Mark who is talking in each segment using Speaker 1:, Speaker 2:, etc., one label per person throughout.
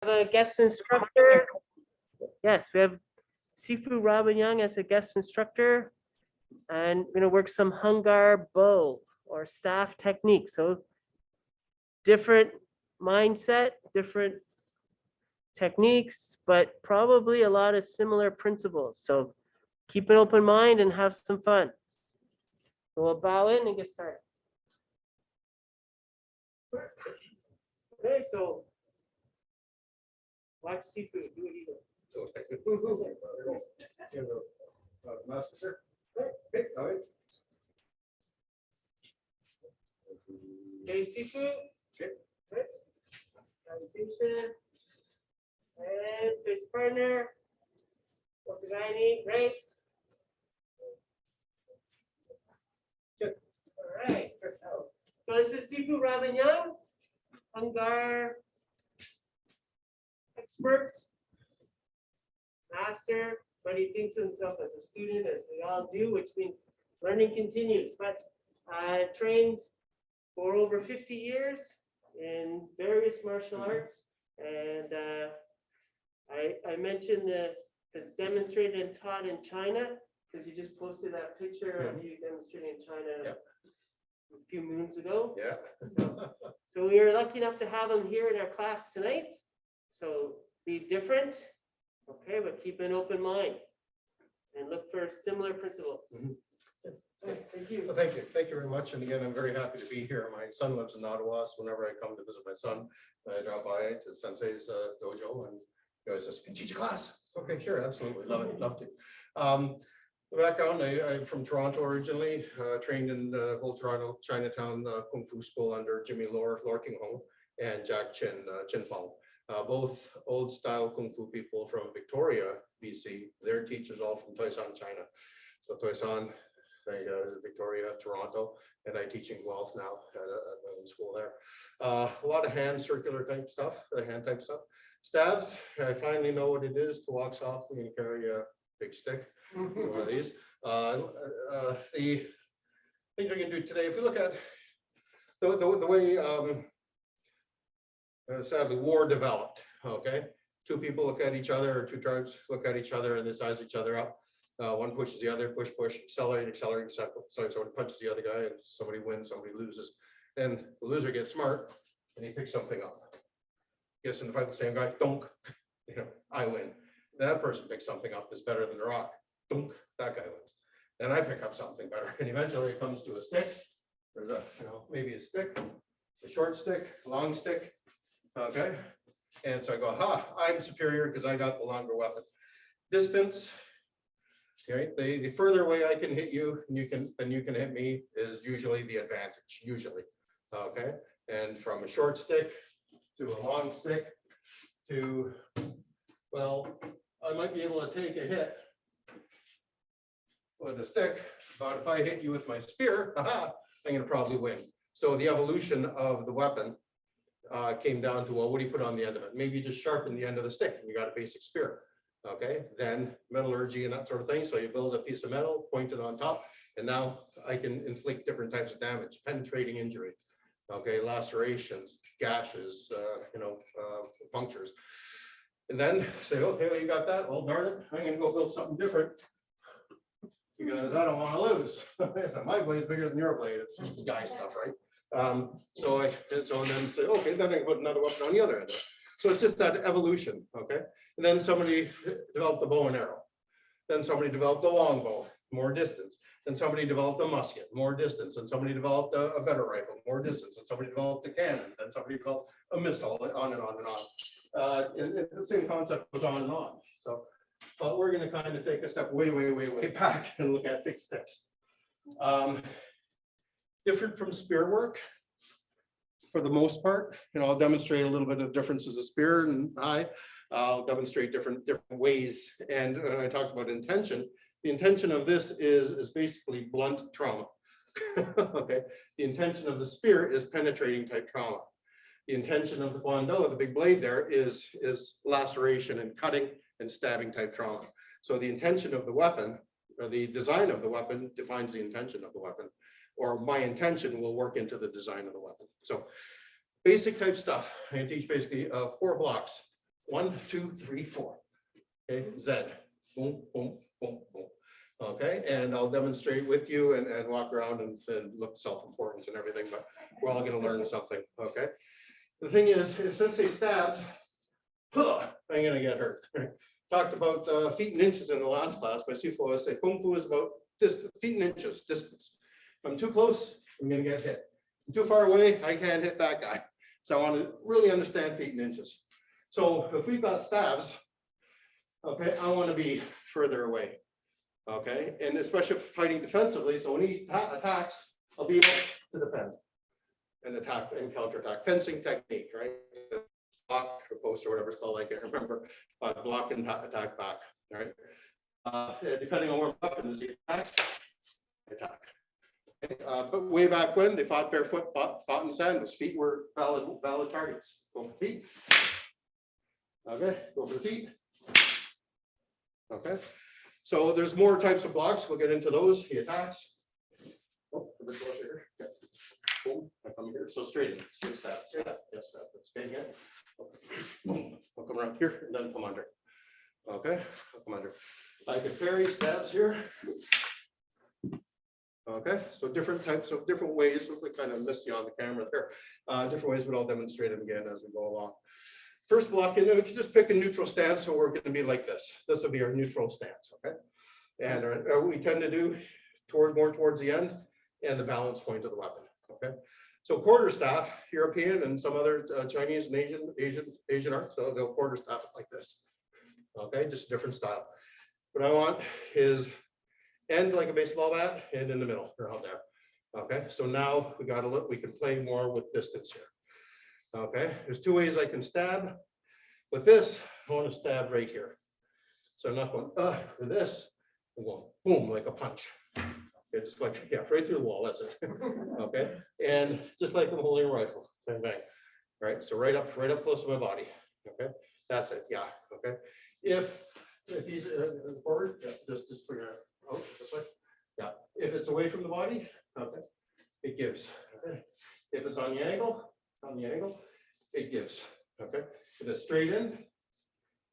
Speaker 1: a guest instructor. Yes, we have Sifu Robin Young as a guest instructor. And we're gonna work some Hungar bow or staff technique. So different mindset, different techniques, but probably a lot of similar principles. So keep an open mind and have some fun. So we'll bow in and get started. Okay, so watch Sifu do what he does.
Speaker 2: Master. Okay, all right.
Speaker 1: Okay, Sifu.
Speaker 2: Okay.
Speaker 1: Good. Salutation. And face partner. Okagani, right?
Speaker 2: Good.
Speaker 1: All right. So this is Sifu Robin Young, Hungar expert, master, but he thinks of himself as a student, as we all do, which means learning continues. But I trained for over 50 years in various martial arts, and I mentioned that it's demonstrated and taught in China, because you just posted that picture of you demonstrating in China a few moons ago.
Speaker 2: Yeah.
Speaker 1: So we are lucky enough to have him here in our class tonight. So be different, okay, but keep an open mind and look for similar principles. Thank you.
Speaker 2: Well, thank you. Thank you very much. And again, I'm very happy to be here. My son lives in Ottawa, so whenever I come to visit my son, I drop by to Sensei's dojo, and he always says, "Can you teach a class?" Okay, sure, absolutely. Love it. Love to. The background, I'm from Toronto originally, trained in the old Toronto Chinatown Kung Fu School under Jimmy Lor King Hong and Jack Chin Fong. Both old style Kung Fu people from Victoria, BC. Their teachers all from Toisan, China. So Toisan, Victoria, Toronto, and I teach in Guelph now at a school there. A lot of hand circular type stuff, hand type stuff. Stabs, I finally know what it is to walk softly and carry a big stick. One of these. The things we can do today, if we look at the way sadly war developed, okay? Two people look at each other, or two tribes look at each other, and they size each other up. One pushes the other, push, accelerate, sorry, somebody punches the other guy, and somebody wins, somebody loses. And the loser gets smart, and he picks something up. Gets in the fight with the same guy, donk, I win. That person picks something up that's better than the rock, donk, that guy wins. Then I pick up something better, and eventually it comes to a stick. There's a, maybe a stick, a short stick, long stick, okay? And so I go, I'm superior because I got the longer weapon. Distance. Okay, the further away I can hit you, and you can hit me is usually the advantage, usually. Okay, and from a short stick to a long stick to, well, I might be able to take a hit with a stick, but if I hit you with my spear, I'm going to probably win. So the evolution of the weapon came down to, well, what do you put on the end of it? Maybe you just sharpen the end of the stick, and you got a basic spear. Okay, then metallurgy and that sort of thing. So you build a piece of metal, point it on top, and now I can inflict different types of damage, penetrating injury, okay, lacerations, gashes, punctures. And then say, okay, well, you got that. Well, darn it, I'm going to go build something different because I don't want to lose. My blade's bigger than your blade. It's guy stuff, right? So then say, okay, then I can put another weapon on the other end. So it's just that evolution, okay? And then somebody developed the bow and arrow. Then somebody developed the longbow, more distance. Then somebody developed a musket, more distance. And somebody developed a better rifle, more distance. And somebody developed a cannon. Then somebody developed a missile, on and on and on. And the same concept goes on and on. So, but we're going to kind of take a step way back and look at big sticks. Different from spear work. For the most part, I'll demonstrate a little bit of differences of spear and I'll demonstrate different ways. And when I talk about intention, the intention of this is basically blunt trauma. Okay, the intention of the spear is penetrating type trauma. The intention of the Kwando, the big blade there, is laceration and cutting and stabbing type trauma. So the intention of the weapon, or the design of the weapon, defines the intention of the weapon. Or my intention will work into the design of the weapon. So basic type stuff. I teach basically 4 blocks. 1, 2, 3, 4. Okay, Z. Boom, boom, boom, boom. Okay, and I'll demonstrate with you and walk around and look self-important and everything, but we're all gonna learn something, okay? The thing is, since he stabs, I'm gonna get hurt. Talked about feet and inches in the last class. My Sifu always say Kung Fu is about feet and inches distance. If I'm too close, I'm gonna get hit. I'm too far away, I can't hit that guy. So I want to really understand feet and inches. So if we've got stabs, okay, I want to be further away. Okay, and especially fighting defensively. So when he attacks, I'll be able to defend and attack and counterattack. Fencing technique, right? Block or post or whatever it's called, I can't remember. Block and attack back, right? Depending on where weapon is, he attacks, attack. Okay. But way back when they fought barefoot, fought in sand, his feet were valid targets. Go for the feet. Okay, go for the feet. Okay. So there's more types of blocks. We'll get into those. He attacks. Oh, a bit closer here. Yeah. Boom. I come here. So straight stab. Yeah. Yes, stab. That's good. Yeah. Boom. I'll come around here and then come under. Okay. I'll come under. I can parry stabs here. Okay. So different types of different ways. We kind of missed you on the camera there. Different ways, but I'll demonstrate them again as we go along. First block, we can just pick a neutral stance, so we're going to be like this. This will be our neutral stance, okay? And we tend to do more towards the end and the balance point of the weapon, okay? So quarter staff, European and some other Chinese and Asian art, so they'll quarter staff like this, okay? Just a different style. What I want is end like a baseball bat and in the middle around there, okay? So now we got to look. We can play more with distance here. Okay, there's two ways I can stab. With this, I want to stab right here. So I'm not going, for this, I'm going boom, like a punch. Okay, just like, yeah, right through the wall, that's it. Okay, and just like I'm holding a rifle, bang, bang. Right, so right up close to my body. Okay, that's it, yeah, okay. If he's forward, yeah, just bring it out this way. Yeah, if it's away from the body, okay, it gives. Okay, if it's on the angle, it gives. Okay, if it's straight in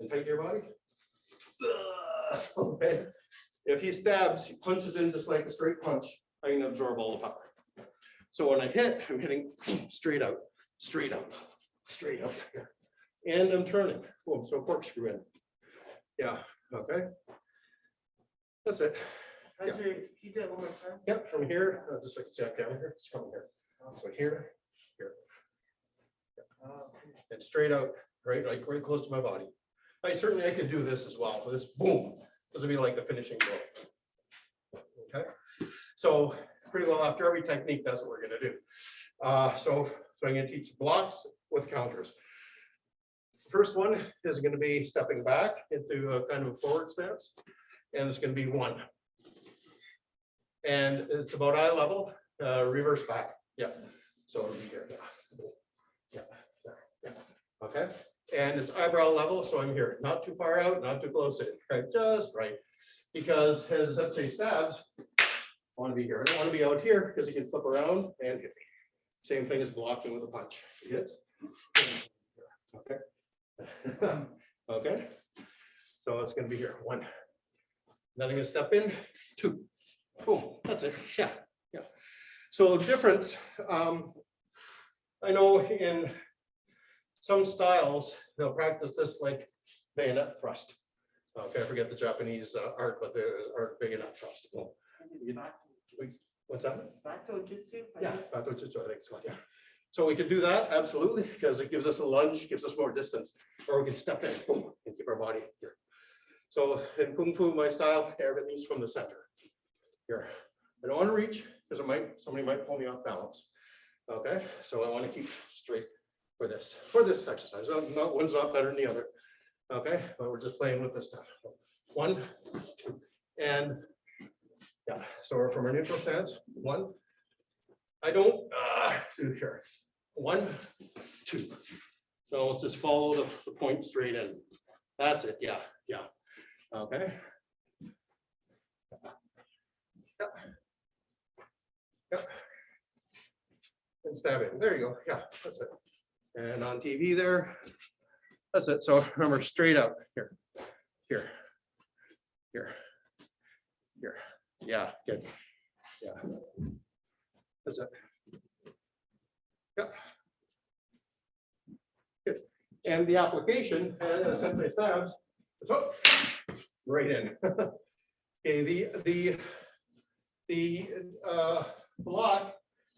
Speaker 2: and tight to your body. Okay, if he stabs, he punches in just like a straight punch. I can absorb all the power. So when I hit, I'm hitting straight out, straight up, straight up, and I'm turning. Boom, so corkscrew in. Yeah. Okay. That's it. Yeah.
Speaker 1: You did one more time.
Speaker 2: Yep. From here, just like check down here. It's from here. So here. And straight out, right close to my body. I could do this as well. This boom, this would be like the finishing blow. Okay, so pretty well after every technique, that's what we're going to do. So I'm going to teach blocks with counters. First one is going to be stepping back into a kind of a forward stance, and it's going to be 1. And it's about eye level, reverse back. Yeah. So it'll be here. Yeah. Okay, and it's eyebrow level, so I'm here, not too far out, not too close in, right, just right. Because as let's say stabs, I want to be here. I don't want to be out here because you can flip around and hit me. Same thing as blocking with a punch. Yes. Okay. Okay. So it's going to be here. 1. Then I'm going to step in. 2. Boom. That's it. Yeah. Yeah. So difference. I know in some styles, they'll practice this like bayonet thrust. Okay, I forget the Japanese art, but the art bayonet thrust. Well, what's that?
Speaker 1: Bato Jutsu?
Speaker 2: Yeah, Bato Jutsu, I think so. Yeah. So we can do that, absolutely, because it gives us a lunge, gives us more distance, or we can step in, boom, and keep our body here. So in Kung Fu, my style, everything's from the center. Here. I don't want to reach, because somebody might pull me off balance. Okay, so I want to keep straight. For this exercise. One's not better than the other. Okay, but we're just playing with this stuff. 1, 2, and yeah. So we're from our neutral stance. 1. I don't do here. 1, 2. So let's just follow the point straight in. That's it. Yeah, yeah. Okay. Yeah. Yeah. And stab it. There you go. Yeah, that's it. And on TV there, That's it. So remember, straight up here, here, here, here. Yeah, good. Yeah. That's it. Yeah. Good. And the application, sensei stabs, so right in. Okay, the block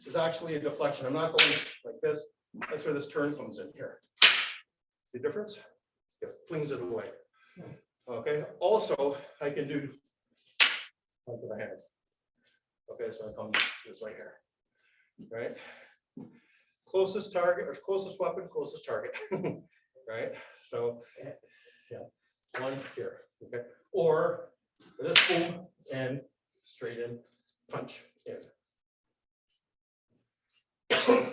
Speaker 2: is actually a deflection. I'm not going like this. That's where this turn comes in here. See the difference? It flings it away. Okay. Also, I can do onto the hand. Okay, so I come this way here. Right. Closest target or closest weapon, closest target. Right. So yeah, one here. Okay. Or this boom and straight in, punch in.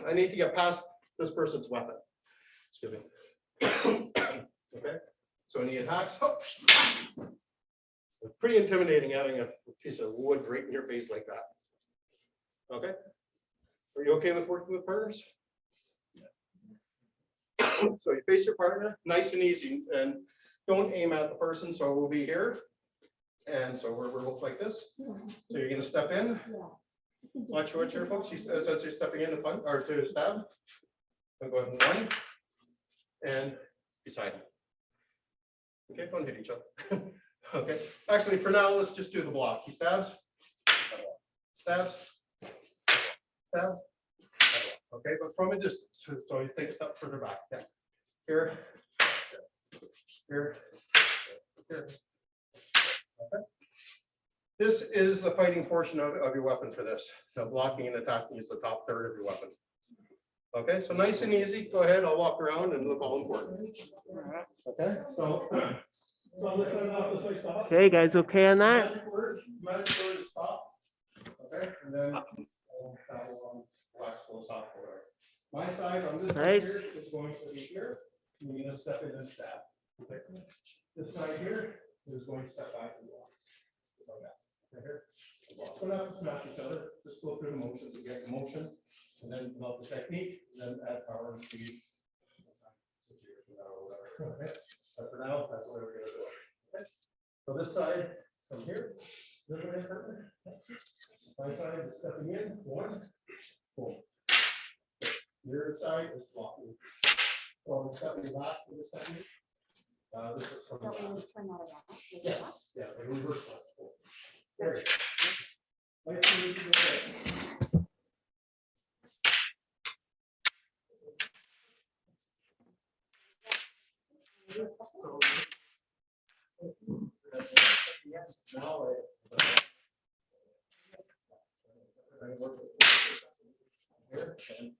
Speaker 2: I need to get past this person's weapon. Excuse me. Okay. So when he attacks, it's pretty intimidating having a piece of wood right in your face like that. Okay. Are you okay with working with partners? So you face your partner, nice and easy, and don't aim at the person. So we'll be here. And so we're both like this. So you're going to step in. Watch your folks. She says you're stepping in to punch or to stab. And go ahead and one. And beside him. Okay, don't hit each other. Okay. Actually, for now, let's just do the block. He stabs. Stabs. Stabs. Okay, but from a distance. So you take a step further back. Yeah. Here. Here. Here. Okay. This is the fighting portion of your weapon for this. So blocking and attacking is the top third of your weapon. Okay, so nice and easy. Go ahead, I'll walk around and look all important. Okay, so
Speaker 1: Okay, guys, okay on that?
Speaker 2: Magic word is stop. Okay, and then wax goes off. My side on this side here is going to be here. You're going to step in and stab. Okay. This side here is going to step back and walk. Like that. Right here. So not to smash each other, just go through the motions to get the motion, and then develop the technique, and then add power and speed. Okay. But for now, that's the way we're going to do it. Okay. So this side from here, my side is stepping in, one, boom. Your side is walking. So I'm stepping back to this technique. This is from the back. Yes, yeah, like reverse flexible. There you go. Nice and easy to do. Now I work with here and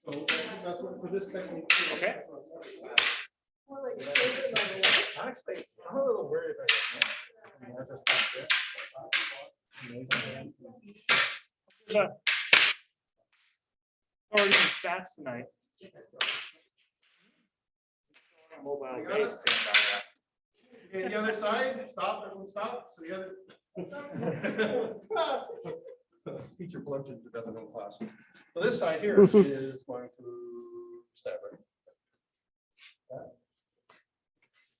Speaker 2: so that's what for this technique.
Speaker 3: Okay.
Speaker 2: Actually, I'm a little worried about it.
Speaker 3: Already some stats tonight. Mobile base.
Speaker 2: Okay, the other side, stop, everyone stop. So the other. Teacher bludgeoned to death in class. So this side here is going to stab right.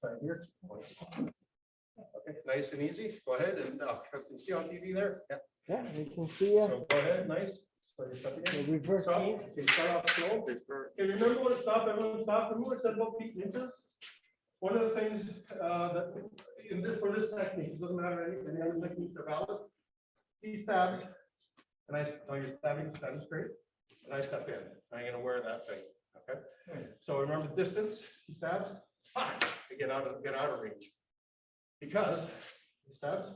Speaker 2: Right here. Okay, nice and easy. Go ahead and can you see on TV there? Yeah.
Speaker 1: Yeah, we can see you.
Speaker 2: So go ahead, nice. So you're stepping in.
Speaker 1: Reverse
Speaker 2: Stop.
Speaker 1: team.
Speaker 2: Okay, start off slow. Okay, remember what it stopped? Everyone stop. Remember what it said about feet and inches? One of the things that in this for this technique, it doesn't matter any other techniques are valid. he stabs, and you're stabbing straight, and I step in. I'm gonna wear that thing, okay? So remember the distance, he stabs, to get out of range. Because he stabs,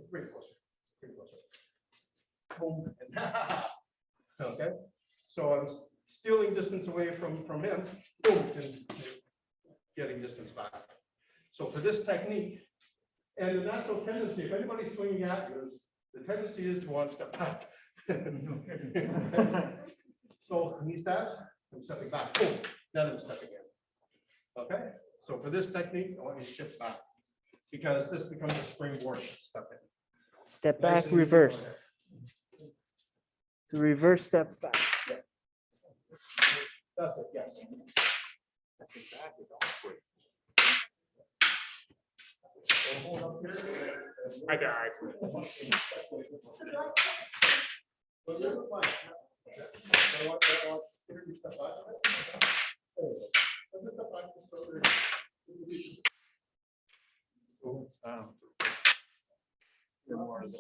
Speaker 2: bring it closer, boom, and okay? So I'm stealing distance away from him, boom, and getting distance back. So for this technique, and the natural tendency, if anybody's swinging at you, the tendency is to want to step back. So when he stabs, I'm stepping back, boom, then I'm stepping in. Okay, so for this technique, I want you to shift back because this becomes a springboard step in.
Speaker 1: Step
Speaker 2: Nice
Speaker 1: back,
Speaker 2: and easy.
Speaker 1: reverse. So reverse step back.
Speaker 2: That's it, yes. Hold up here.
Speaker 3: I died.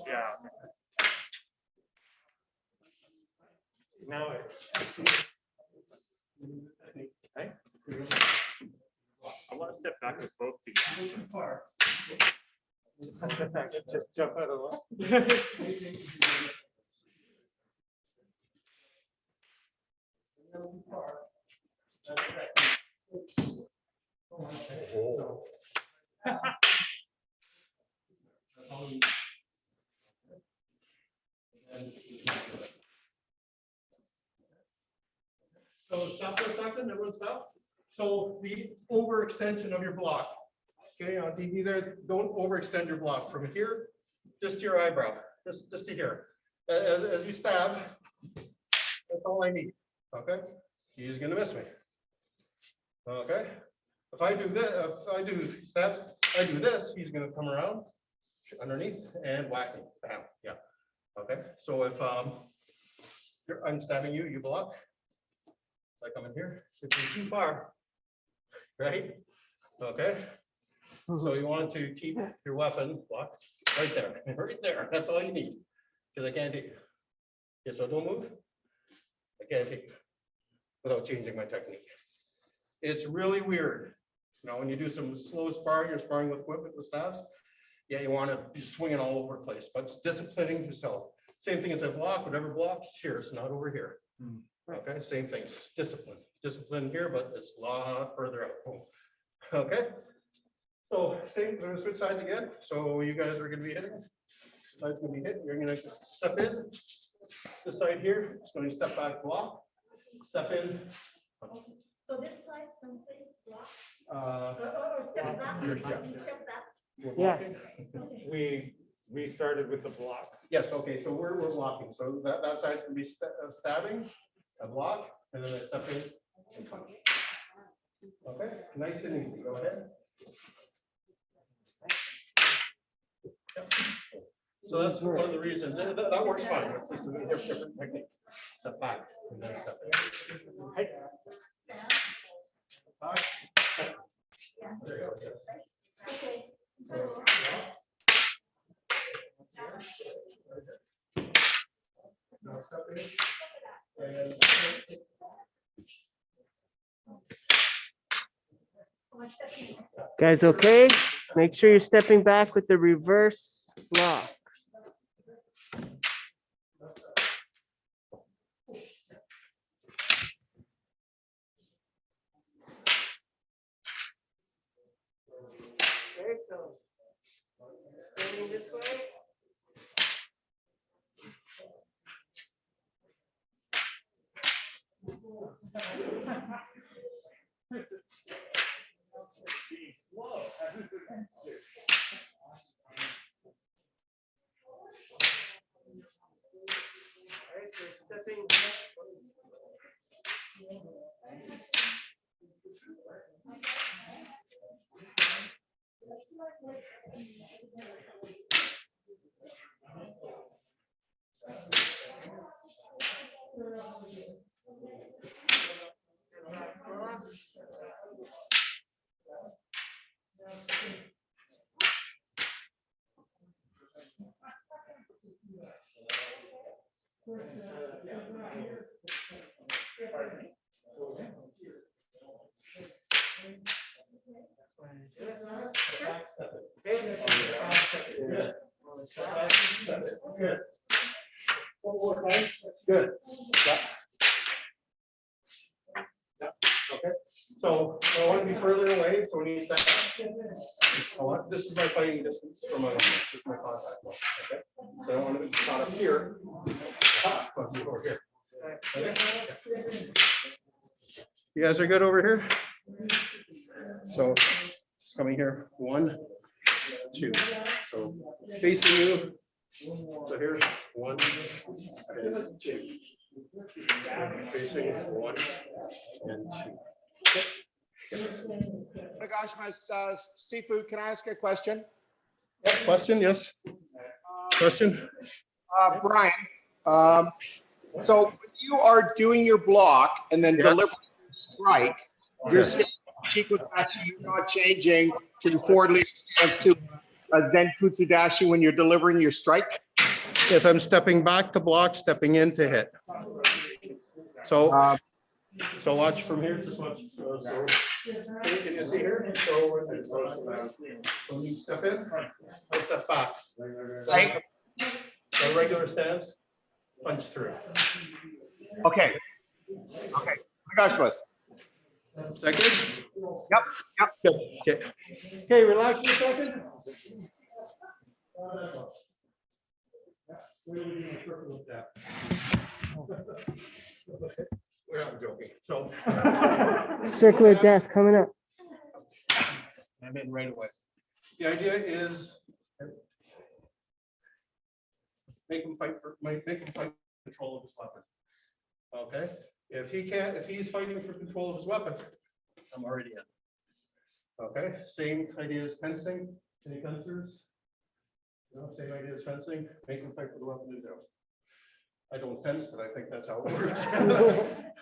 Speaker 3: Yeah.
Speaker 2: Now.
Speaker 3: I want to step back with both feet. Just jump out of the way.
Speaker 2: So stop for a second, everyone stop. So the overextension of your block. Okay, on TV there, don't overextend your block from here, just to your eyebrow, just to here. As you stab, that's all I need, okay? He's gonna miss me. Okay, if I do this, I do this, he's gonna come around underneath and whack me, bam, yeah. Okay, so if I'm stabbing you, you block. I come in here, if you're too far, right? Okay, so you want to keep your weapon blocked right there, right there. That's all you need, because I can't hit you. Okay, so don't move. I can't hit you without changing my technique. It's really weird. You know, when you do some slow sparring or sparring with equipment with staffs, yeah, you want to be swinging all over the place, but it's disciplining yourself. Same thing as a block, whatever blocks here, it's not over here. Okay, same thing, discipline here, but it's a lot further out. Boom. Okay, so same, we're gonna switch sides again. So you guys are gonna be hitting. Side's gonna be hit. You're gonna step in. This side here, it's going to step back, block, step in.
Speaker 4: So this side, something block,
Speaker 2: Or
Speaker 4: step back,
Speaker 2: here, yeah.
Speaker 4: step back.
Speaker 2: We're
Speaker 1: Yeah.
Speaker 2: blocking.
Speaker 4: Okay.
Speaker 3: We started with the block.
Speaker 2: Yes, okay, so we're blocking. So that side's gonna be stabbing, a block, and then I step in and punch. Okay, nice and easy. Go ahead. Yep. So that's one of the reasons that works fine. It's just a different technique. Step back and then step in. Hey. Back. There you go. Yes.
Speaker 4: Okay.
Speaker 2: So, now step in. And
Speaker 1: Guys, okay? Make sure you're stepping back with the reverse lock. Okay, so standing this way. Alright, so stepping.
Speaker 2: Good. One more time. Good. Yeah. Yeah. Okay. So I want to be further away. So we need that. This is my fighting distance from my contact point. Okay. So I want to be caught up here. Over here. Okay. You guys are good over here. So it's coming here. 1, 2. So facing you. So here's 1 and 2. Facing 1 and 2.
Speaker 5: Oh gosh, my Sifu, can I ask a question?
Speaker 2: Question? Yes. Question?
Speaker 5: Brian, so when you are doing your block and then
Speaker 2: Yeah.
Speaker 5: delivering your strike, you're
Speaker 2: Yes.
Speaker 5: staying Chikudashi, you're not changing to forward lead stance to a Zen Kutsudashi when you're delivering your strike?
Speaker 2: Yes, I'm stepping back to block, stepping in to hit. So, so watch from here. Just watch. So, can you see here? So when you step in, I step back.
Speaker 5: Right.
Speaker 2: So regular stance, punch through.
Speaker 5: Okay. Okay. Regardless.
Speaker 2: Second?
Speaker 5: Yep. Yep.
Speaker 2: Good. Okay. Okay, relax for a second. We're not joking. So
Speaker 1: Circle of death coming up.
Speaker 2: I'm in right away. The idea is make him fight control of his weapon. Okay, if he's fighting for control of his weapon, I'm already in. Okay, same idea as fencing. Any fencers? No, same idea as fencing. Make him fight for the weapon to do. I don't fence, but I think that's how it works.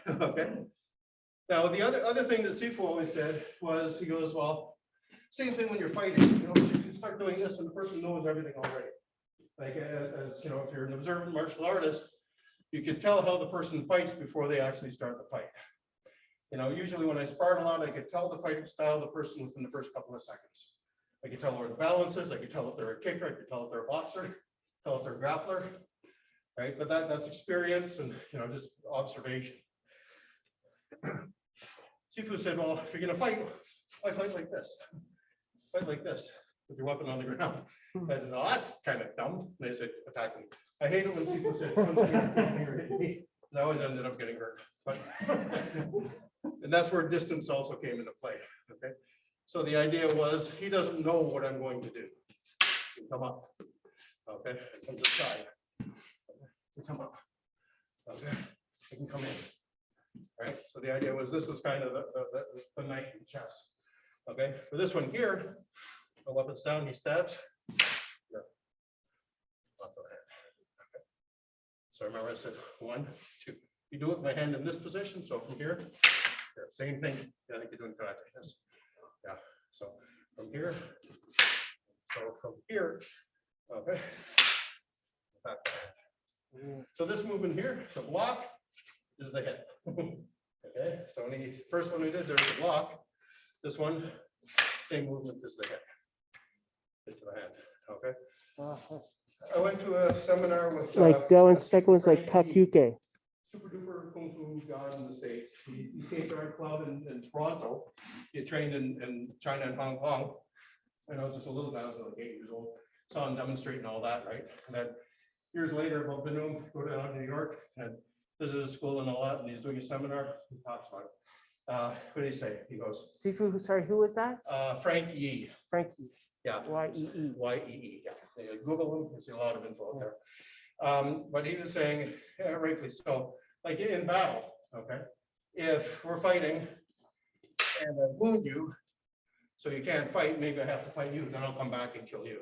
Speaker 2: Okay. Now the other thing that Sifu always said was, he goes, well, same thing when you're fighting. You know, you start doing this, and the person knows everything already. Like as you know, if you're an observant martial artist, you can tell how the person fights before they actually start the fight. You know, usually when I sparred a lot, I could tell the fighting style of the person within the first couple of seconds. I could tell where the balance is. I could tell if they're a kicker. I could tell if they're a boxer. Tell if they're a grappler. Right, but that's experience and just observation. Sifu said, "Well, if you're going to fight, why fight like this? Fight like this with your weapon on the ground." I said, "Oh, that's kind of dumb." And they said, "Attack me." I hate it when people say, "Punch me or kick me or hit me." I always ended up getting hurt. But and that's where distance also came into play. Okay, so the idea was he doesn't know what I'm going to do. Come up. Okay, come to the side. Come up. Okay, you can come in. All right. So the idea was this was kind of the knight in chess. Okay. For this one here, the weapon's down. He stabs. Yeah. Okay. So remember, I said 1, 2. You do it with my hand in this position. So from here, same thing. Yeah, I think you're doing karate. Yes. Yeah. So from here. So from here. Okay. Back. So this movement here, the block, is the hit. Okay, so when the first one we did, there's the block. This one, same movement as the hit. Hit to the hand. Okay. I went to a seminar with
Speaker 1: Like that one, second one's like kakuke.
Speaker 2: super duper kung fu guy in the States. He came to our club in Toronto. He had trained in China and Hong Kong. And I was just a little guy, I was like 8 years old. Saw him demonstrate and all that, right? And then years later, I've been to him, go down to New York and visit his school and all that, and he's doing a seminar. He talks about it. What did he say? He goes,
Speaker 1: Sifu, sorry, who was that?
Speaker 2: Frank Yee.
Speaker 1: Frankie.
Speaker 2: Yeah.
Speaker 1: Y-E-E.
Speaker 2: Y-E-E. Yeah. Google him. You see a lot of info out there. But he was saying, yeah, rightfully so, like in battle, okay, if we're fighting and I wound you, so you can't fight, maybe I have to fight you, then I'll come back and kill you,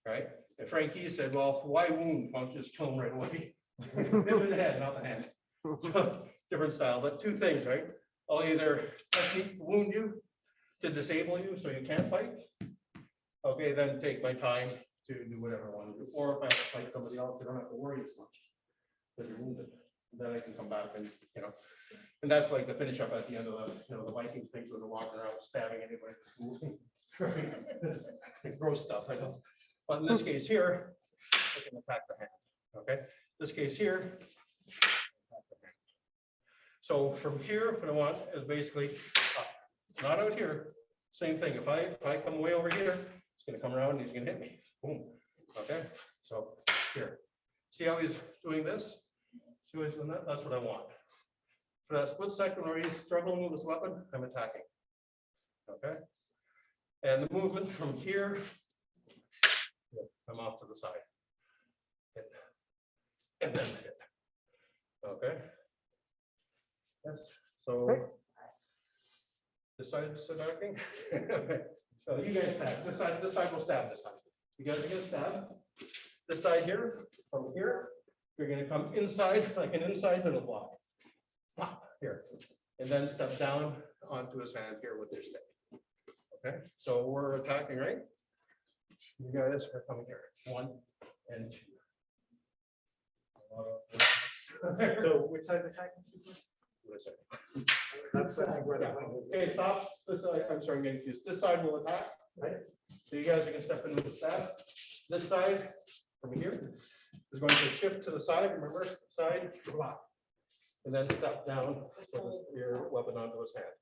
Speaker 2: right? And Frankie said, well, why wound? Why don't you just kill him right away? Hit him in the head, not the hand. So different style, but two things, right? I'll either technique wound you to disable you so you can't fight. Okay, then take my time to do whatever I want to do. Or if I have to fight somebody else, I don't have to worry as much. because you're wounded. Then I can come back and, you know, and that's like the finish up at the end of the, you know, the Viking things when they're walking around stabbing anybody. Gross stuff, I know. But in this case here, I can attack the hand. Okay, this case here. So from here, what I want is basically up, not out here. Same thing. If I come way over here, it's gonna come around and he's gonna hit me. Boom. Okay, so here. See how he's doing this? See how he's doing that? That's what I want. For that split second where he's struggling with his weapon, I'm attacking. Okay. And the movement from here, I'm off to the side. Hit. And then hit. Okay. Yes. So this side is attacking. So you guys stab. This side will stab this time. You guys are gonna stab. This side here, from here, you're gonna come inside like an inside middle block. Pop, here. And then step down onto his hand here with your stick. Okay, so we're attacking, right? You guys are coming here. 1 and 2.
Speaker 3: So which side is attacking? That's I think where the
Speaker 2: Okay, stop. This side, I'm sorry, I'm getting confused. This side will attack, right? So you guys are gonna step in with the stab. This side from here is going to shift to the side. Remember, side block, and then step down with your weapon onto his hand.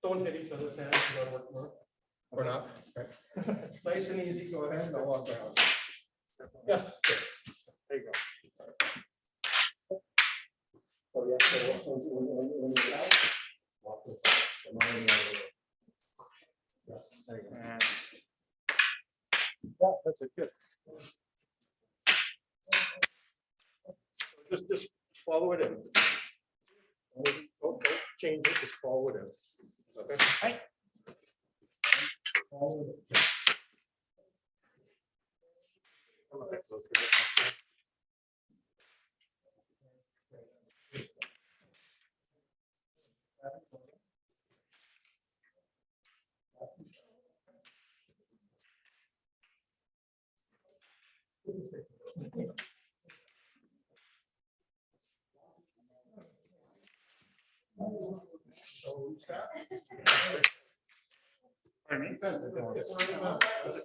Speaker 2: Don't hit each other's hands. You gotta work more. Or not. Okay. Nice and easy. Go ahead and I'll walk around. Yes.
Speaker 3: There you go.
Speaker 2: Oh, yeah. So when you're out, walk this. Yeah, there you go.
Speaker 3: And
Speaker 2: Yeah, that's it. Good. Just follow it in. Don't change it. Just follow it in. Okay.
Speaker 3: Right.
Speaker 2: Follow it in.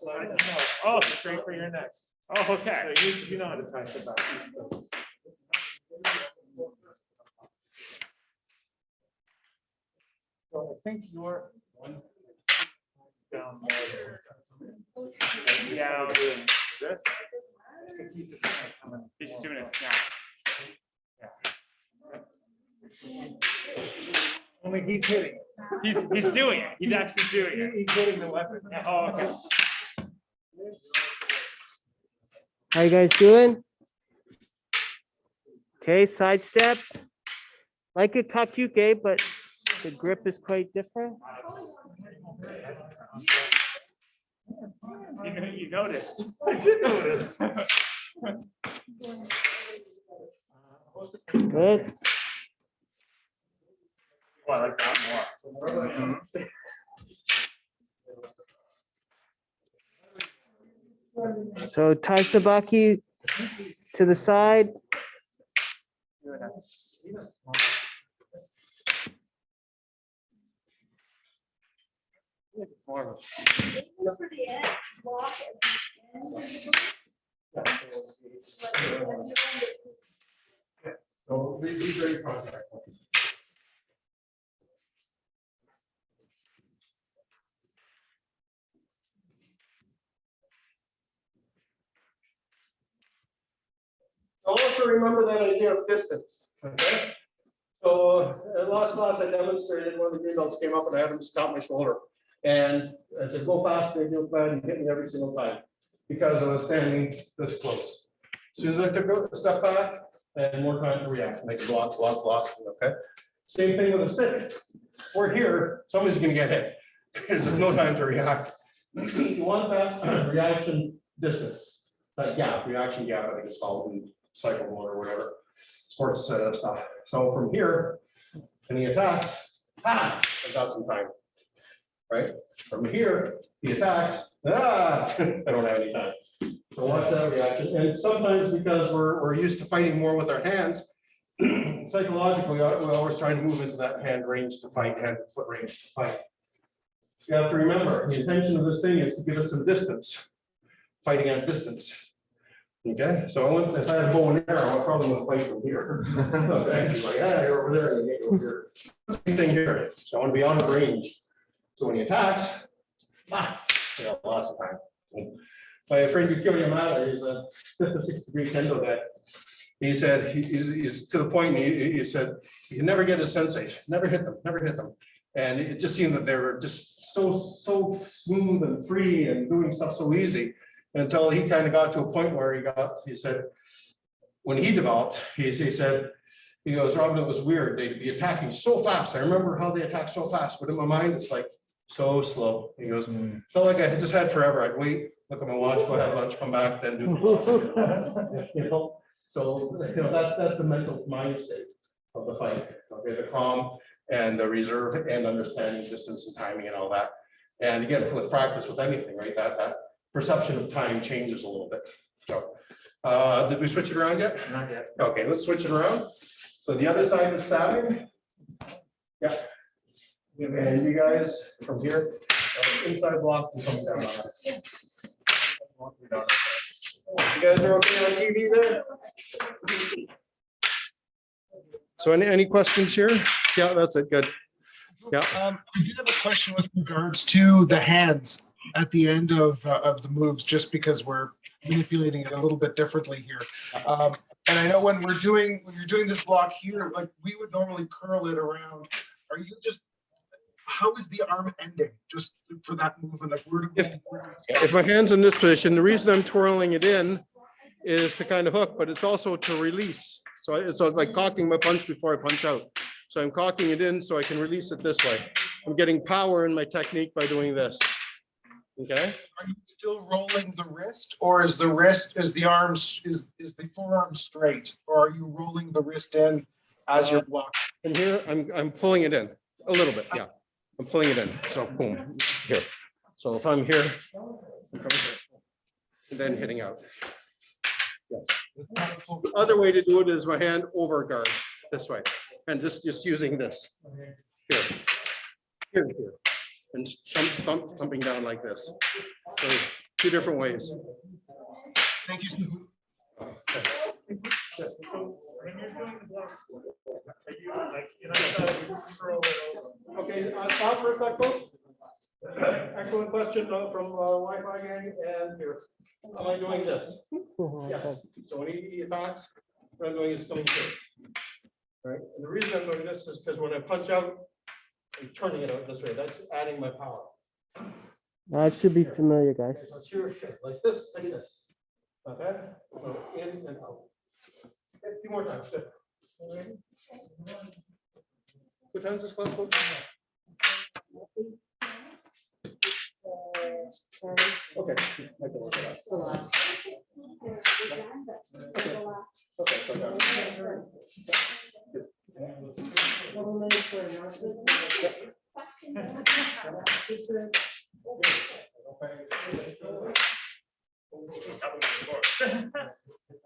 Speaker 3: pardon me? Oh, straight for your neck. Oh, okay. So you know how to touch the back. So I think you're down there. Yeah, I'm doing this. I think he's just kind of coming. He's just doing it now. Yeah. Only he's hitting it. He's doing it. He's actually doing it. He's hitting the weapon. Yeah. Oh, okay.
Speaker 1: How you guys doing? Okay, sidestep. Like a kakuke, but the grip is quite different.
Speaker 3: You noticed. I did notice.
Speaker 1: Good.
Speaker 3: Oh, I like that more.
Speaker 1: So taisabaki to the side.
Speaker 3: More of a
Speaker 4: Aim for the end, block at the end of the
Speaker 2: So be very contact. Also remember that idea of distance. Okay. So last class I demonstrated one of the green belts came up and I had him just tap my shoulder. And I said, go faster, and you'll find you hit me every single time because I was standing this close. As soon as I took a step back, I had more time to react, make a block. Okay. Same thing with a stick. We're here, somebody's gonna get hit. There's just no time to react. You want that reaction distance. Reaction gap, I think it's called in cycle mode or whatever. Sports stuff. So from here, and he attacks, I got some time. Right? From here, he attacks, I don't have any time. So watch that reaction. And sometimes because we're used to fighting more with our hands, Psychologically, we're always trying to move into that hand range to fight, hand and foot range to fight. You have to remember, the intention of this thing is to give us some distance, fighting at distance. Okay, so if I had a bow and arrow, I probably wouldn't fight from here. Okay, it's like, yeah, you're over there, and you get over here. Same thing here. So I want to be on the range. So when he attacks, lots of time. My friend Yukio Yamada is a 5th or 6th degree kendo guy. He said he's to the point. He said you never get a sensei, never hit them, and it just seemed that they were just so smooth and free and doing stuff so easy until he kind of got to a point where he said when he developed, he goes, Robin, it was weird. They'd be attacking so fast. I remember how they attacked so fast, but in my mind it's like so slow. He goes, felt like I just had forever. I'd wait, look at my watch, go have lunch, come back, then do the watch. You know? So that's the mental mind state of the fight. Okay, the calm and the reserve and understanding distance and timing and all that. And again, with practice with anything, right? That perception of time changes a little bit. So did we switch it around yet?
Speaker 3: Not yet.
Speaker 2: Okay, let's switch it around. So the other side is stabbing. Yeah. And you guys from here, inside block and come down on it. You guys are okay on TV there? So any questions here? Yeah, that's it. Good. Yeah.
Speaker 6: I did have a question with regards to the hands at the end of the moves, just because we're manipulating it a little bit differently here. And I know when you're doing this block here, like we would normally curl it around. Are you just, how is the arm ending just for that move? And like
Speaker 2: If my hand's in this position, the reason I'm twirling it in is to kind of hook, but it's also to release. So it's like cocking my punch before I punch out. So I'm cocking it in so I can release it this way. I'm getting power in my technique by doing this. Okay.
Speaker 6: Are you still rolling the wrist, or is the wrist, is the forearm straight, or are you rolling the wrist in as you're blocking?
Speaker 2: And here I'm pulling it in a little bit. Yeah, I'm pulling it in. So boom, here. So if I'm here, I'm coming here, and then hitting out. Yes. Other way to do it is my hand over guard this way, and just using this here, here, and thumping down like this. So 2 different ways.
Speaker 6: Thank you, Sifu.
Speaker 2: Yes.
Speaker 3: When you're doing the block, are you like, you know, curl it over?
Speaker 2: Okay, stop for a sec, folks. Excellent question from Wi-Fi gang, and here. Am I doing this? Yes. So when he attacks, what I'm doing is coming through. All right. And the reason I'm doing this is because when I punch out, I'm turning it out this way. That's adding my power.
Speaker 1: That should be familiar, guys.
Speaker 2: Okay, so it's here, like this, like this. Okay. So in and out. Okay, a few more times. Good. What time is this class, folks? Okay. I can look at that. Okay, so I got it.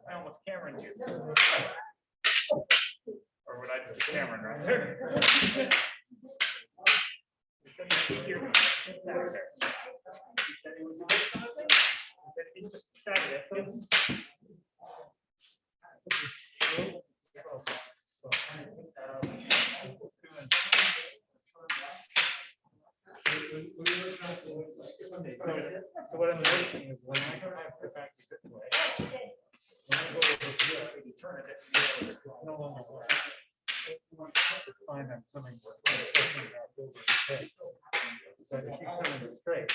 Speaker 3: I almost Cameron you. Or would I just Cameron right there? So what I'm noticing is when I pass the back this way, when I go over here, you turn it, it's no longer work. It's fine, I'm coming. But if you come in straight,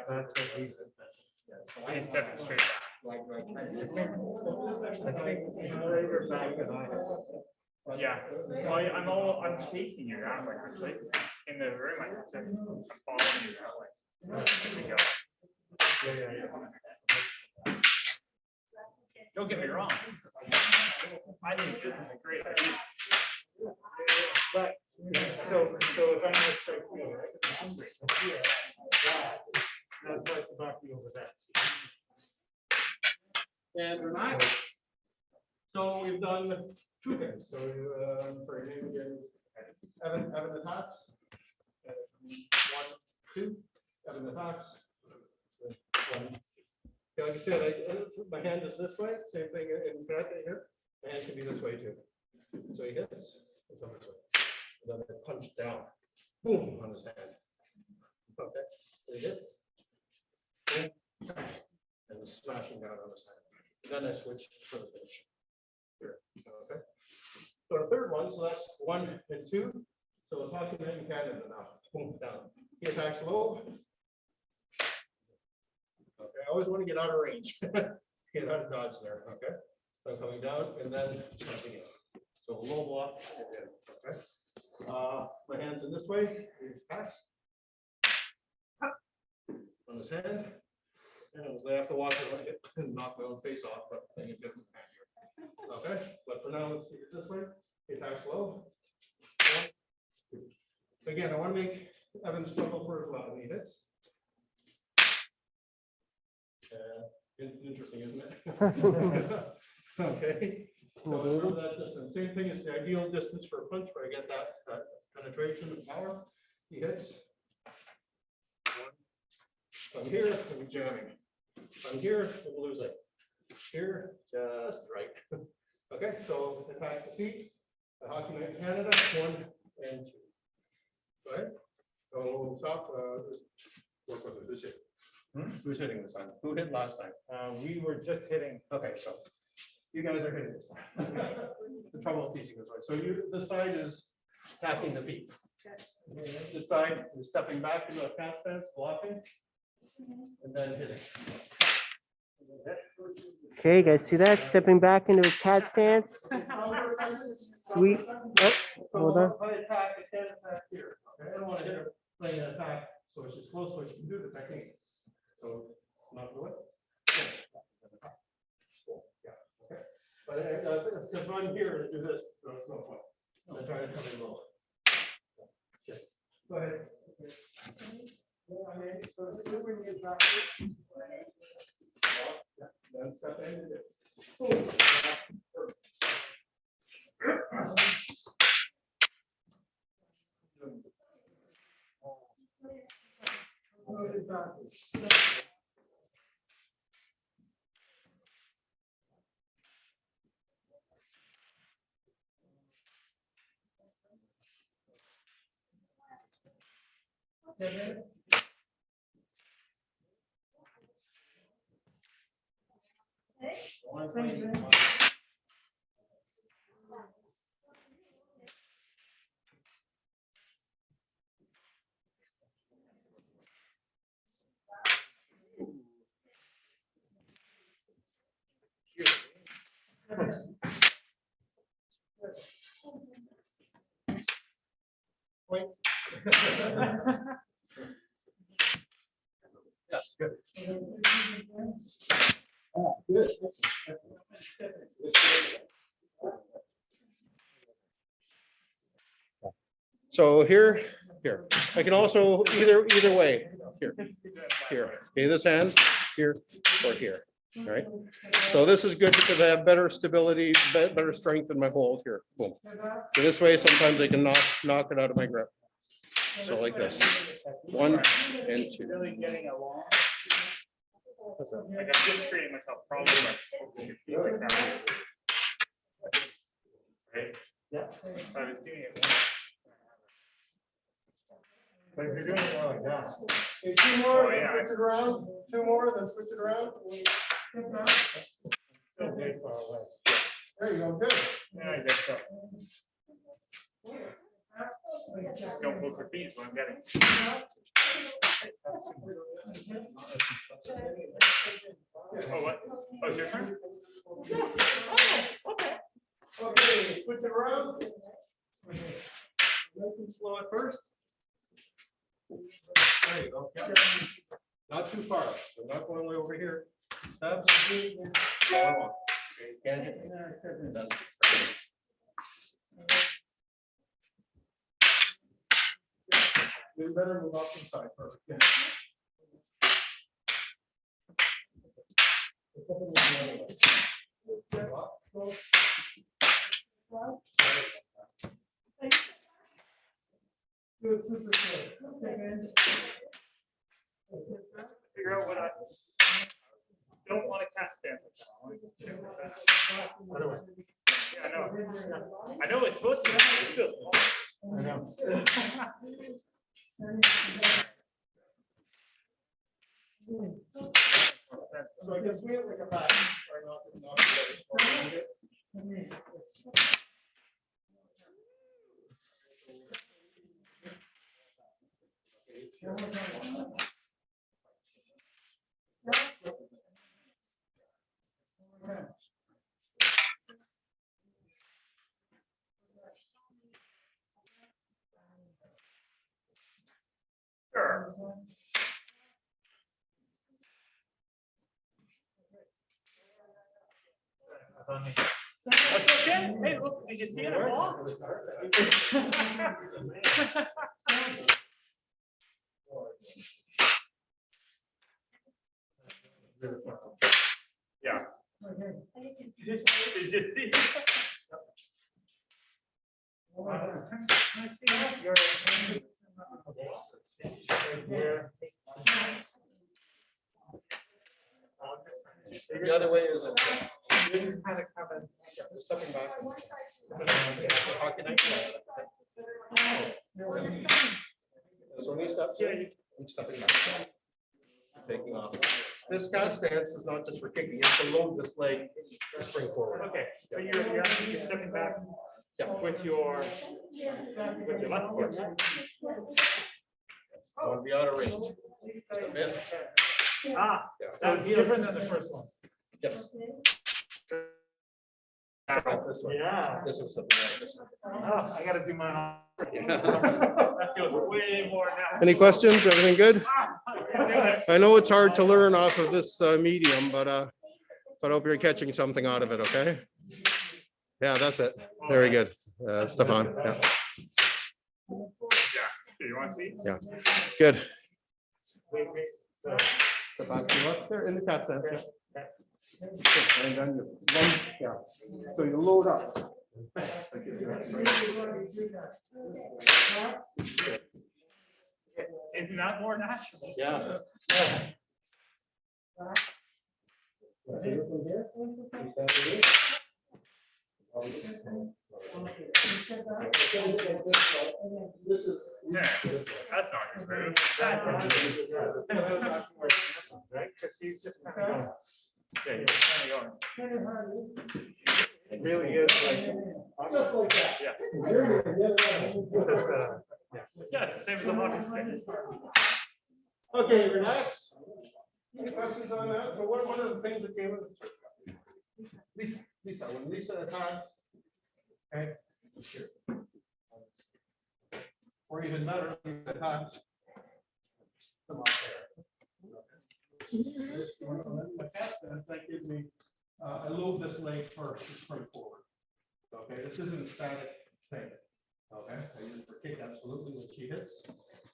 Speaker 3: that's what he's. So he's stepping straight back. I think you're back and yeah, well, I'm chasing you that way, actually. In the room, I'm following you that way. There we go. Yeah. Don't get me wrong. I think this is a great idea. But so if I'm gonna strike you, right? I'm hungry. Here, that, that's like the back over there.
Speaker 2: And Renata. So we've done two things. So for your name again, Evan the Tops. 1, 2. Evan the Tops. 1. Okay, like I said, my hand is this way. Same thing in karate here. My hand can be this way too. So he hits. It's on this way. And then I punch down. Boom on his hand. Okay. So he hits. Boom. And smashing down on his hand. And then I switch for the finish. Here. Okay. So the third one, so that's 1 and 2. So we're talking in Canada now. Boom, down. He attacks low. Okay, I always want to get out of range. Get out of dodge there. Okay. So I'm coming down and then jumping in. So low block and in. Okay. My hands in this way. He attacks. On his hand. And I have to watch it and knock my own face off, but I think it didn't here. Okay, but for now, let's take it this way. He attacks low. 1, 2. Again, I want to make Evan struggle for as well when he hits. Interesting, isn't it? Okay. So remember that distance. Same thing is the ideal distance for a punch where I get that penetration and power. He hits. I'm here, I'm jamming. I'm here, I'm losing. Here, just right. Okay, so attacks the feet. The hockey night in Canada, 1 and 2. Go ahead. So stop. Work with it. Who's it? Who's hitting this time? Who hit last time?
Speaker 7: We were just hitting.
Speaker 2: Okay, so you guys are hitting this time. The trouble with teaching this way. So this side is attacking the feet. This side is stepping back into a cat stance, blocking, and then hitting.
Speaker 1: Okay, guys, see that? Stepping back into a cat stance. Sweet. Oh, hold on.
Speaker 2: So if I attack, I can't attack here. Okay, I don't want to hit her playing an attack, so she's close, so she can do the technique. So not do it. Yeah. Okay. But if I'm here to do this, there's no point. I'm trying to come in low. Okay. Go ahead. Then step in and do. Point. Yes, good. Good. So here, I can also either way, here. Okay, this hand, here, or here. All right. So this is good because I have better stability, better strength in my hold here. Boom. So this way, sometimes I can knock it out of my grip. So like this, 1 and 2.
Speaker 3: Really getting along. Like I'm just creating myself problems. Like that. Right?
Speaker 7: Yeah.
Speaker 3: I was doing it.
Speaker 7: But if you're doing it more like that.
Speaker 2: Okay, 2 more,
Speaker 3: Oh,
Speaker 2: then
Speaker 3: yeah.
Speaker 2: switch it around. 2 more, then switch it around.
Speaker 7: Still way far away.
Speaker 2: There you go, good.
Speaker 3: Yeah, I guess so. Don't move your feet is what I'm getting. Oh, what? Oh, it's your turn?
Speaker 2: Okay, switch it around. Nice and slow at first. There you go. Yep. Not too far. So not going way over here. Stabs. Okay, can't hit me. Done. You better move off the side first.
Speaker 3: Figure out what I don't want to catch dance. Yeah, I know. I know it's supposed to be. It's still small.
Speaker 7: I know.
Speaker 2: So I guess we have like a back.
Speaker 3: Sure. That's okay. Hey, look, did you see it? Yeah. Did you see?
Speaker 2: The other way is.
Speaker 7: It's kind of coming.
Speaker 2: Just stepping back. Hockey night. So when he steps in, I'm stepping back. Taking off. This cat stance is not just for kicking, it's to load this leg, to spring forward.
Speaker 3: Okay, so you're actually stepping back with your left foot.
Speaker 2: I want to be out of range. Just a bit.
Speaker 3: Ah,
Speaker 2: Yeah.
Speaker 3: that's different than the first one.
Speaker 2: Yes. This way.
Speaker 3: Yeah.
Speaker 2: This is something like this.
Speaker 3: Oh, I gotta do mine. That feels way more now.
Speaker 2: Any questions? Everything good?
Speaker 3: Yeah.
Speaker 2: I know it's hard to learn off of this medium, but I hope you're catching something out of it, okay? Yeah, that's it. Very good. Stefan. Yeah.
Speaker 3: Do you want to see?
Speaker 2: Yeah. Good. Stefan, you up there in the cat stance. Yeah. And then you lunge, yeah. So you load up.
Speaker 3: Isn't that more natural?
Speaker 2: Yeah.
Speaker 3: Yeah, that's not his move.
Speaker 7: Right, because he's just kind of going.
Speaker 3: Yeah, you're kind of going.
Speaker 7: It really is like.
Speaker 2: Just like that.
Speaker 3: Yeah.
Speaker 7: Because,
Speaker 3: Yeah, it's the same as the hockey stick.
Speaker 2: Okay, relax. Any questions on that? So what are one of the things that came with Lisa, when Lisa attacks, okay? Or even better, Lisa attacks. Come on there. My cat stance, that gives me, I load this leg first to spring forward. Okay, this isn't a static thing. Okay, I use it for kick absolutely when she hits.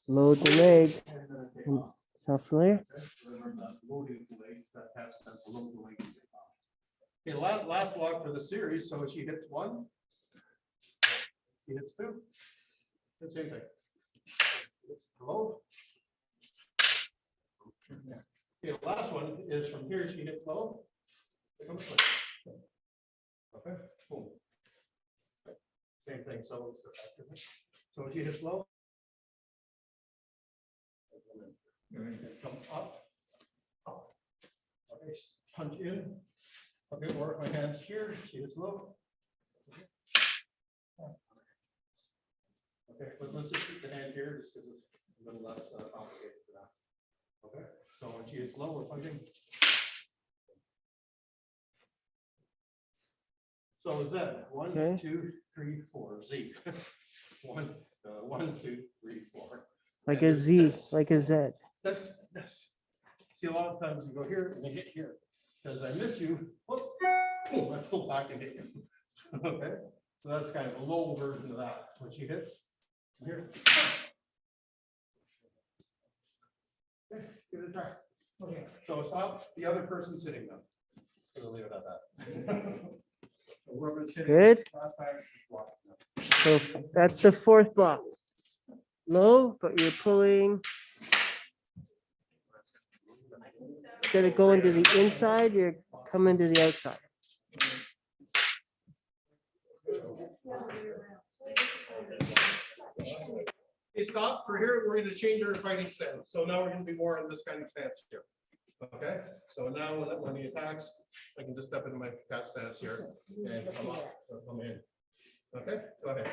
Speaker 1: Load the leg.
Speaker 2: And then I take off.
Speaker 1: Sound familiar?
Speaker 2: Loading the leg, that's a load the leg. Okay, last log for the series, so she hits one. She hits two. The same thing. It's low. Okay, the last one is from here, she hits low. It comes quick. Okay, boom. Same thing, so when she hits low. Come up. Okay, punch in. Okay, work my hands here, she is low. Okay, but let's just keep the hand here just because it's a little less complicated for that. Okay, so when she is low, we're punching. So Z, one,
Speaker 1: Okay.
Speaker 2: 2, 3, 4, Z. One, 2, 3, 4.
Speaker 1: Like
Speaker 2: And
Speaker 1: a Z,
Speaker 2: this.
Speaker 1: like a Z.
Speaker 2: That's. See, a lot of times you go here and you hit here. Because I miss you, whoop, boom, I pull back and hit you. Okay, so that's kind of a low version of that. When she hits here. Okay, give it a try. Okay, so stop the other person sitting down. We'll leave it at that.
Speaker 1: Good. So that's the fourth block. Low, but you're pulling. Instead of going to the inside, you're coming to the outside.
Speaker 2: Okay, stop. For here, we're going to change our fighting stance. So now we're going to be more in this kind of stance here. Okay, so now when he attacks, I can just step into my cat stance here and come up, so come in. Okay, go ahead.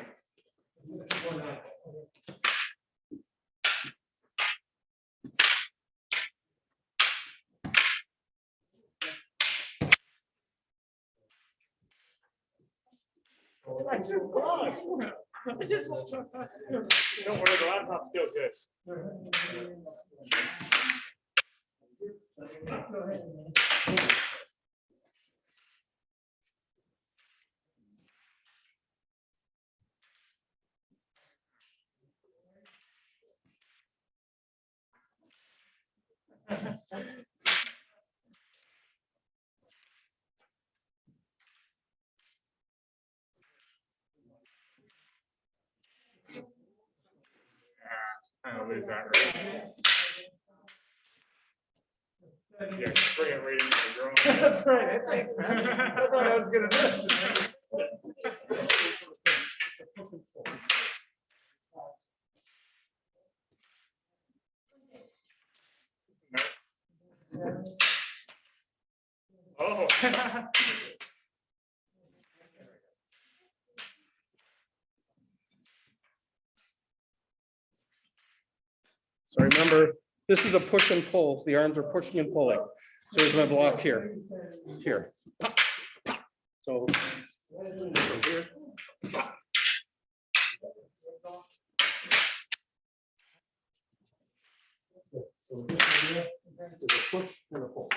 Speaker 3: Don't worry, the laptop's still good. Kind of lose that. Yeah, bring it right into the drone.
Speaker 7: That's right. Thanks, man. I thought I was gonna miss.
Speaker 3: Oh.
Speaker 2: So remember, this is a push and pull. The arms are pushing and pulling. So here's my block here, here. So here. So this area is a push and a pull.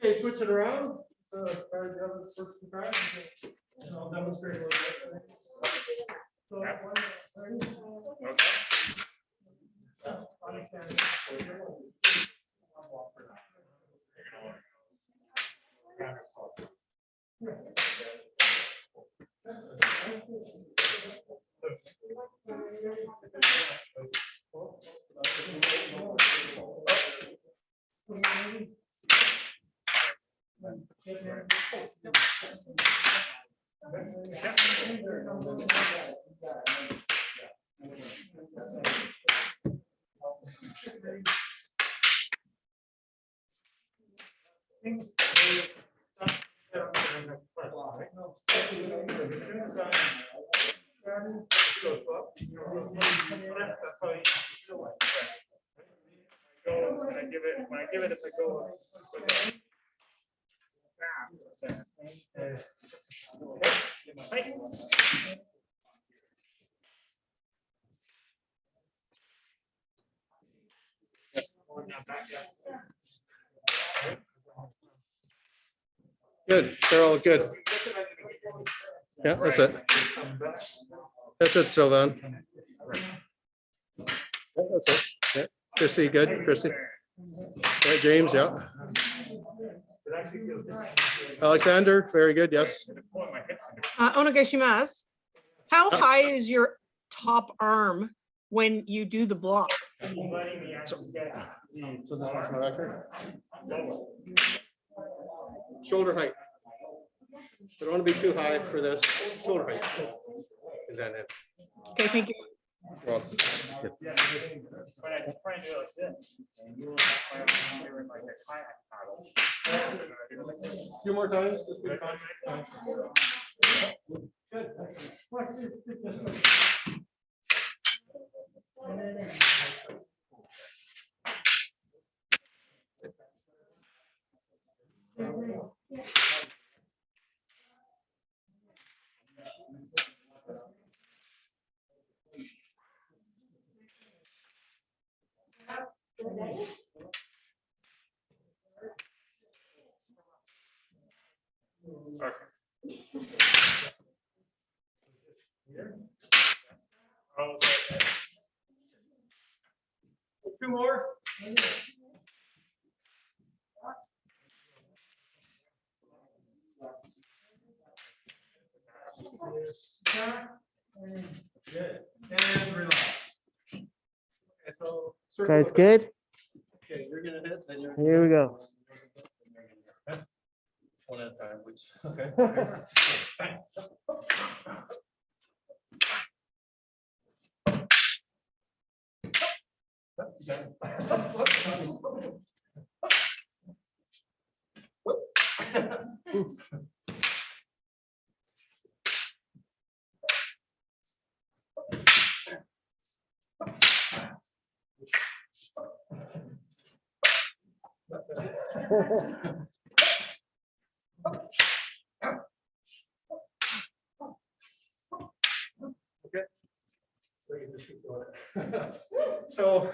Speaker 2: Okay, switch it around. And I'll demonstrate a little bit.
Speaker 3: When I give it, if I go.
Speaker 2: Good, they're all good. Yeah, that's it. That's it, Sylvan. Yeah, that's it. Yeah. Christy, good, Christy. Yeah, James, yeah. Alexander, very good, yes.
Speaker 8: Onegaishimasu, how
Speaker 2: Yeah.
Speaker 8: high is your top arm when you do the block?
Speaker 2: Shoulder height. We don't want to be too high for this. Shoulder height. Is that it?
Speaker 8: Okay, thank you.
Speaker 2: Well,
Speaker 3: When I try and do it like this, and you will have my arm like a kayak paddle.
Speaker 2: few more times. Just be
Speaker 3: Okay.
Speaker 2: Two more. Good. And relax. Okay, so circle
Speaker 1: Guys,
Speaker 2: it.
Speaker 1: good?
Speaker 2: Okay, you're gonna hit, then you're.
Speaker 1: Here we go.
Speaker 2: One at a time, which, okay. Okay. We can just keep doing it. So.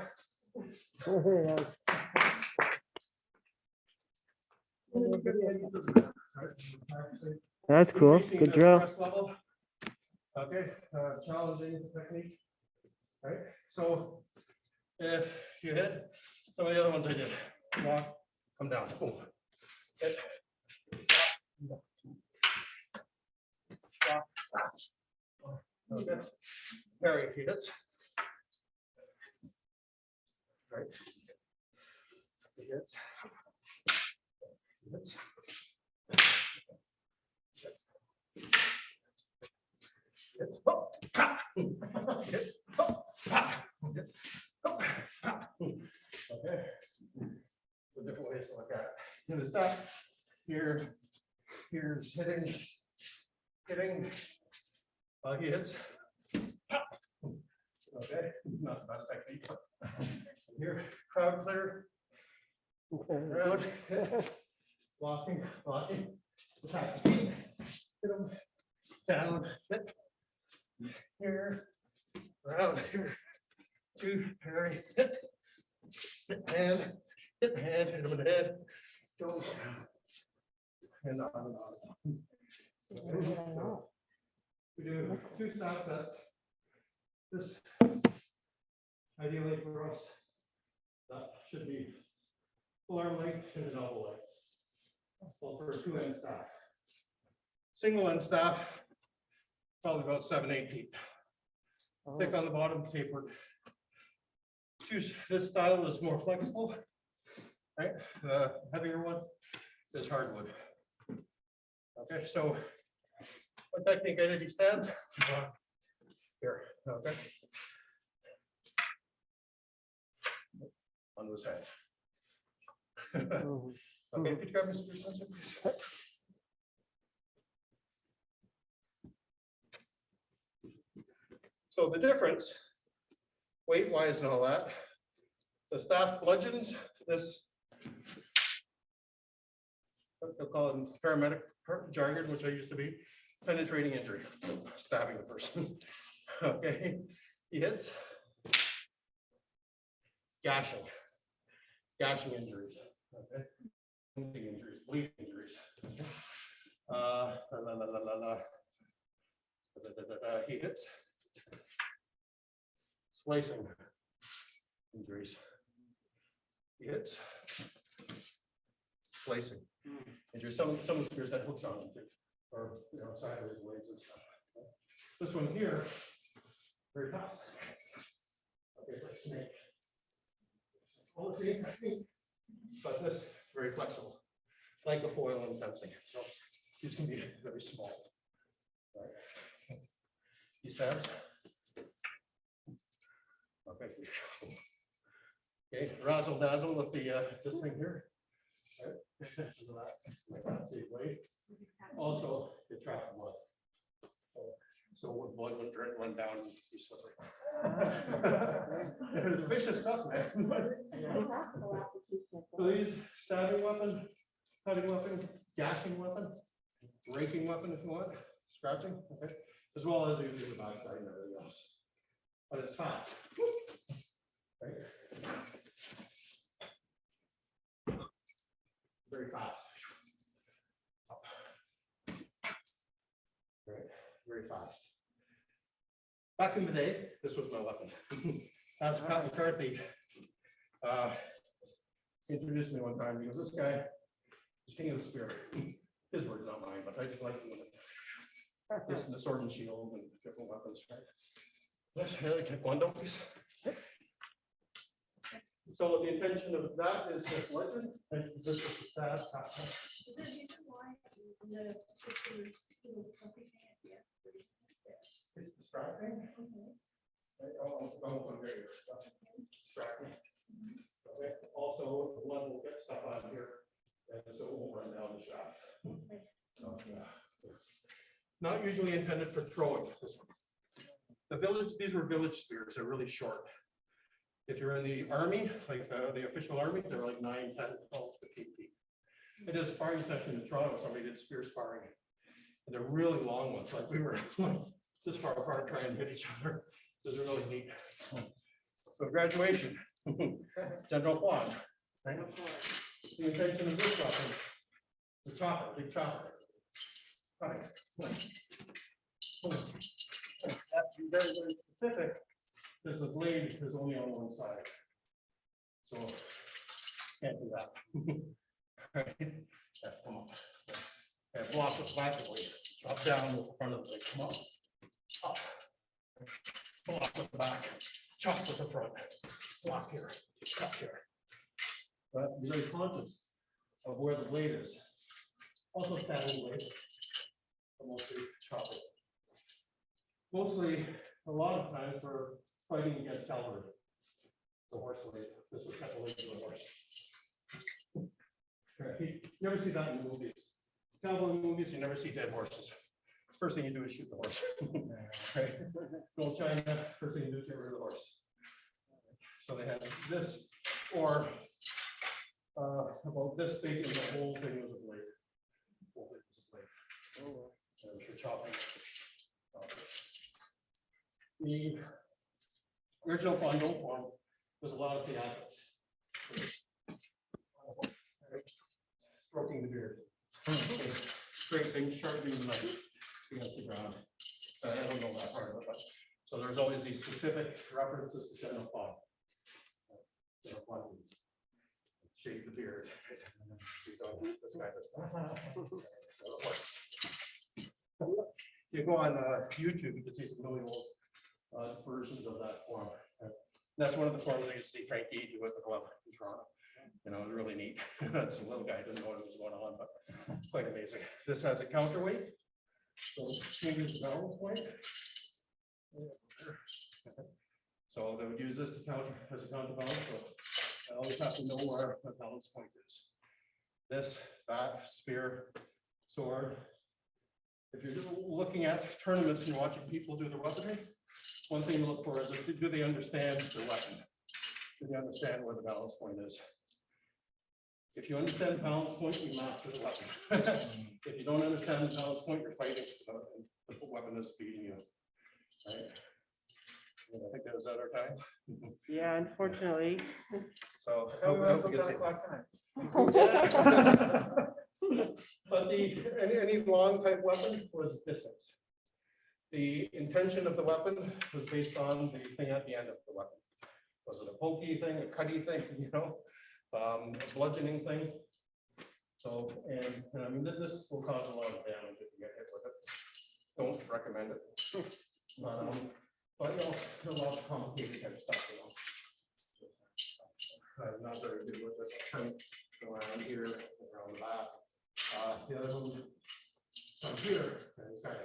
Speaker 1: That's cool.
Speaker 2: Increasing
Speaker 1: Good
Speaker 2: the
Speaker 1: drill.
Speaker 2: stress level. Okay, challenging technique. Right, so if you hit some of the other ones I did, walk, come down, boom. Hit. Stop. Okay, parry if you hit. Right. Hits. Hits. Hits. Oh, pa. Hits. Oh, pa. Hits. Oh, pa. Okay. So different ways to look at it. In the set, here's hitting. He hits. Pa. Okay, not the best technique. But here, crowd clear. Round, hit, walking, attack, hit them, down, hit, here, round, here, two, parry, hit hand, hit them in the head, go, and on and on. Okay, so we do 2 stop sets. This ideally for us, that should be full arm length and an elbow length. Well, for a 2-end staff. Single end staff, probably about 7-8 feet. Thick on the bottom, tapered. This style is more flexible. Right, the heavier one is hardwood. Okay, so what technique I did, he stabbed here. Okay, on his head. Okay, could you grab Mr. Sensor, please? So the difference, weight-wise and all that, the staff bludgeons this, they'll call it in paramedic jargon, which I used to be, penetrating injury, stabbing the person. Okay, he hits, gashing injuries. Okay. Injuries, bleeding injuries. He hits. Slicing injuries. He hits. Slicing injuries. Some of the spears had hooks on them too, or sideways blades and stuff. This one here, very fast. Okay, it's like a snake. All the same technique, but this very flexible, like a foil and fencing. So these can be very small. Right. He stabs. Okay. Okay, razzle dazzle with the this thing here. Right. Also, it traps blood. So when blood would run down, be slippery. It was vicious stuff, man. So these stabbing weapon, cutting weapon, gashing weapon, raking weapon if you want, scratching, okay, as well as using the backside and everything else. But it's fast. Right? Very fast. Up. Right, very fast. Back in the day, this was my weapon. As Pat McCarthy introduced me one time, he goes, this guy is king of the spear. His words, not mine, but I just like him with it. This and the sword and shield and different weapons, right? Let's really take one, don't we? So the intention of that is this legend, and this is the staff.
Speaker 4: Is there a reason why the
Speaker 2: It's distracting. Right, I'll put it here. Distracting. Okay, also, the blood will get stuff out of here, and so it won't run down the shaft. So, yeah. Not usually intended for throwing. The village, these were village spears, they're really short. If you're in the army, like the official army, they're like 9, 10, 12, 15 feet. I did a sparring session in Toronto, somebody did spear sparring. And they're really long ones, like we were this far apart trying to hit each other. Those are really neat. So graduation, General Juan. Right? The intention of this weapon, the chopper, big chopper. Right. That's very, very specific, because the blade is only on one side. So can't do that. Right. Yeah, come on. And block with back of the blade. Drop down with the front of the blade. Come on. Up. Block with the back. Chop with the front. Block here. Chop here. But be very conscious of where the blade is. Also standing blade. Mostly chop it. Mostly, a lot of times for fighting against cavalry. The horse blade. This was cut the leg of the horse. Right. You never see that in the movies. Cavalry movies, you never see dead horses. First thing you do is shoot the horse. Right. Go to China, first thing you do is get rid of the horse. So they had this, or about this big, and the whole thing was a blade. Whole thing was a blade. And for chopping. The original Kobudo form was a lot of theatrics. Stroking the beard. Scraping, sharpening the knife against the ground. I don't know that part of it, but so there's always these specific references to General Juan. General Juan shave the beard. This guy this time. You go on YouTube, you can see some really old versions of that form. That's one of the forms that you see Frank E do with the glove in Toronto. You know, it was really neat. That's a little guy didn't know what was going on, but it's quite amazing. This has a counterweight. So it changes the balance point. So they would use this to counter as a counterbalance. So I always have to know where the balance point is. This, that, spear, sword. If you're looking at tournaments and watching people do the weaponry, one thing to look for is do they understand the weapon? Do they understand where the balance point is? If you understand the balance point, you master the weapon. If you don't understand the balance point, you're fighting. The weapon is beating you. Right? And I think that was at our time.
Speaker 1: Yeah, unfortunately.
Speaker 2: So I
Speaker 7: Oh,
Speaker 2: hope
Speaker 7: we
Speaker 2: we
Speaker 7: got
Speaker 2: can
Speaker 7: clock time.
Speaker 2: But any long type weapon was distance. The intention of the weapon was based on the thing at the end of the weapon. Was it a pokey thing, a cutty thing, you know, a bludgeoning thing? So, and I mean, this will cause a lot of damage if you get hit with it. Don't recommend it. But you know, there's a lot of complicated kind of stuff, you know. I'm not very good with it. Turn around here, around the back. The other one comes here, and it's kind of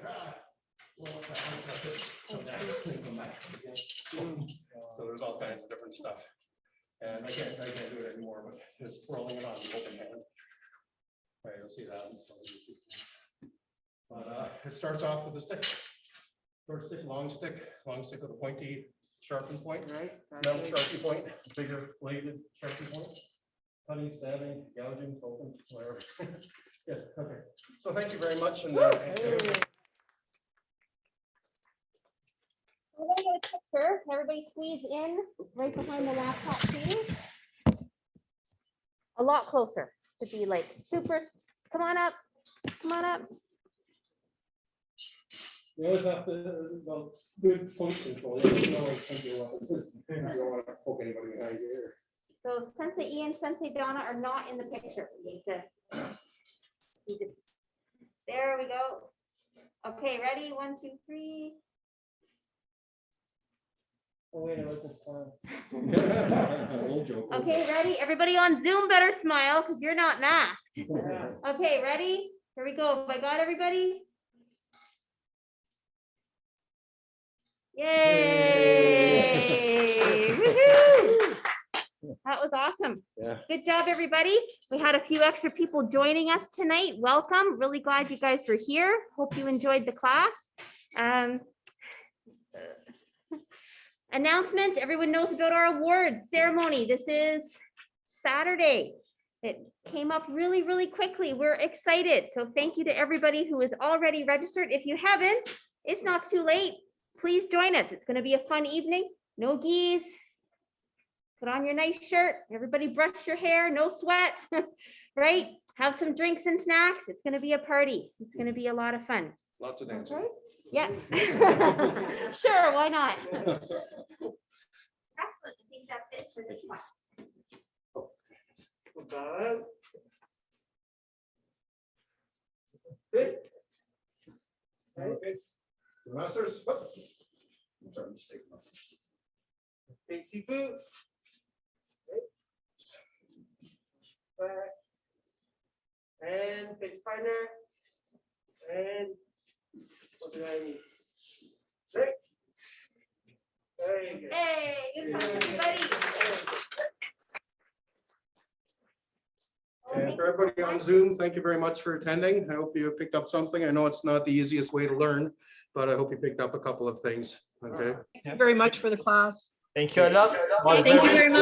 Speaker 2: well, that's it. Come down, come back again. So there's all kinds of different stuff, and I can't do it anymore. But just rolling it on the open hand. Right, you'll see that. But it starts off with a stick. Short stick, long stick with a pointy sharpened point.
Speaker 1: Right.
Speaker 2: Metal sharpie point, bigger bladed sharpie point. Cutting, stabbing, gouging, open, whatever. Yes, okay. So thank you very much. And
Speaker 4: We're gonna get a picture. Everybody squeeze in right behind the laptop, please. A lot closer to be like super. Come on up. Come on up.
Speaker 7: You always have to, well, good point control. You don't know what your weapon is. You don't want to poke anybody behind your ear.
Speaker 4: So Sensei Ian, Sensei Donna are not in the picture. We need to. There we go. Okay, ready? 1, 2, 3.
Speaker 1: Oh, wait, it wasn't fun.
Speaker 2: Old joke.
Speaker 4: Okay, ready? Everybody on Zoom better smile because you're not masked. Okay, ready? Here we go. Have I got everybody? Yay! Woohoo! That was awesome.
Speaker 2: Yeah.
Speaker 4: Good job, everybody. We had a few extra people joining us tonight. Welcome. Really glad you guys were here. Hope you enjoyed the class. Announcements. Everyone knows about our awards ceremony. This is Saturday. It came up really, really quickly. We're excited. So thank you to everybody who is already registered. If you haven't, it's not too late. Please join us. It's going to be a fun evening. No geese. Put on your nice shirt. Everybody brush your hair. No sweat. Right? Have some drinks and snacks. It's going to be a party. It's going to be a lot of fun.
Speaker 2: Lots of dancing.
Speaker 4: Okay? Yeah. Sure, why not? Excellent. I think that's it for this one.
Speaker 1: Good.
Speaker 2: Okay. The masters. Oh. I'm sorry, I'm just taking off.
Speaker 1: Okay, Sifu. Back. And face partner. And what do I need? Right. Very good.
Speaker 4: Hey, good job, everybody.
Speaker 2: And for everybody on Zoom, thank you very much for attending. I hope you picked up something. I know it's not the easiest way to learn, but I hope you picked up a couple of things. Okay.
Speaker 8: Thank you very much for the class.
Speaker 3: Thank you a lot.
Speaker 4: Thank you very much.